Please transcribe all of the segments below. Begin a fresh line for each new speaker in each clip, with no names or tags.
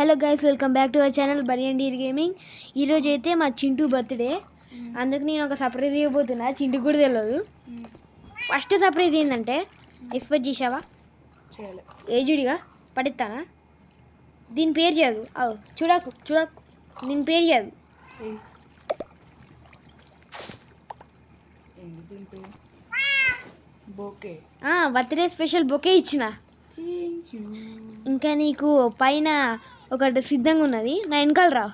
Hello guys, welcome back to our channel Barian Deer Gaming. ఈరోజు అయితే మా Chintu birthday, అందుకు నేను ఒక సర్ప్రైజ్ ఇవ్వబోతున్నా. చింటూ కూడా తెలియదు. ఫస్ట్ సర్ప్రైజ్ ఏంటంటే, ఎక్స్పెక్ట్ చేసావా? ఏజుడిగా పడిస్తానా? దీని పేరు చేయదు. చూడకు దీని పేరు చేయదు. బర్త్డే స్పెషల్ బొకే ఇచ్చిన. ఇంకా నీకు పైన ఒకటి సిద్ధంగా ఉన్నది, నా వెనకాల రా.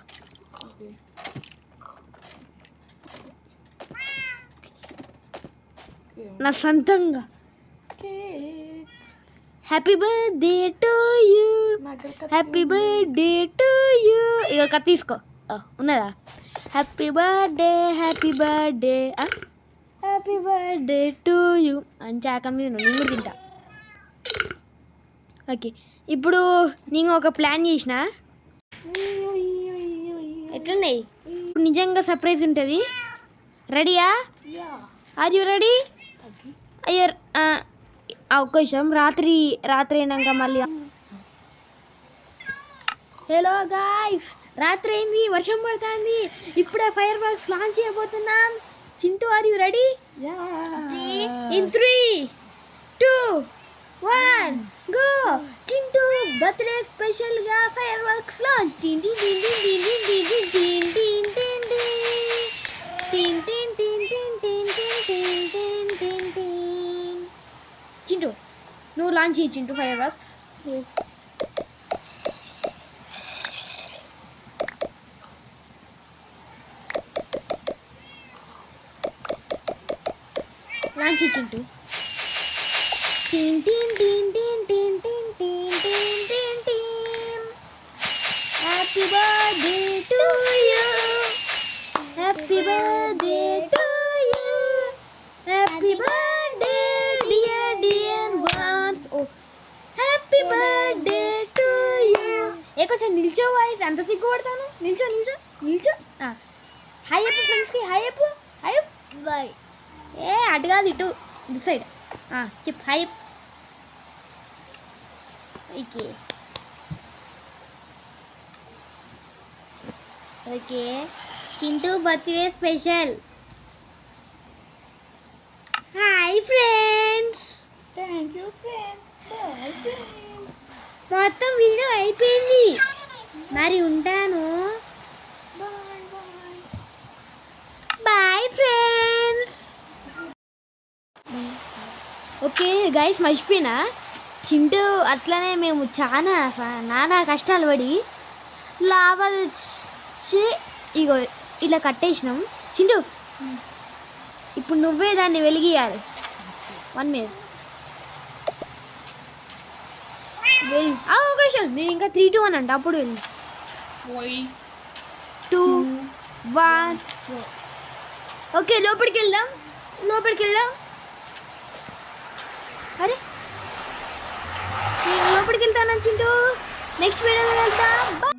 నా సొంతంగా happy birthday to you, happy birthday to you. ఇక కత్తి తీసుకో, ఉన్నదా? Happy birthday happy birthday happy birthday to you అని చాక మీద నేను కూడా తింటా. ఓకే, ఇప్పుడు నేను ఒక ప్లాన్ చేసిన. ఎట్లున్నాయి? ఇప్పుడు నిజంగా సర్ప్రైజ్ ఉంటుంది. రెడీయా? Are you ready? అయ్యో ఒక్క విషయం, రాత్రి అయినాక మళ్ళీ. హలో గాయ్స్, రాత్రి అయింది, వర్షం పడుతుంది. ఇప్పుడే ఫైర్ వర్క్స్ లాంచ్ చేయబోతున్నాం. Chintu, are you ready? In 3, 2, 1 go. Chintu birthday special గా ఫైర్ వర్క్స్ లాంచ్. చింటూ, నువ్వు లాంచ్ చేయి చింటూ ఫైర్ వర్క్స్. లాంచ్ చేయి Chintu. Happy birthday to you, happy birthday to you, happy birthday dear ones. Oh, happy birthday to you. కొంచెం నిల్చో voice, అంత సిగ్గు పడతాను. నిల్చో. Hi చెప్పు ఫ్రెండ్స్కి, హాయ్ చెప్పు బాయ్. అటు కాదు, ఇటు సైడ్ చెప్పు hi. Okay, Chintu birthday special. Hi friends. Thank you friends. Bye friends. మొత్తం వీడియో అయిపోయింది, మరి ఉంటాను. Bye friends. ఓకే గైస్, మర్చిపోయినా, చింటూ అట్లనే మేము చాలా నానా కష్టాలు పడి లాభా తెచ్చి ఇగో ఇలా కట్టేసినాం. చింటూ, ఇప్పుడు నువ్వే దాన్ని వెలిగియాలి. 1 minute అవకాశం. నేను ఇంకా 3, 2, 1 అంట, అప్పుడు వెళ్ళి 2, 1. ఓకే, లోపలికి వెళ్దాం. అరే, నేను లోపలికి వెళ్తాను చింటూ. నెక్స్ట్ వీడియోలో వెళ్తాం.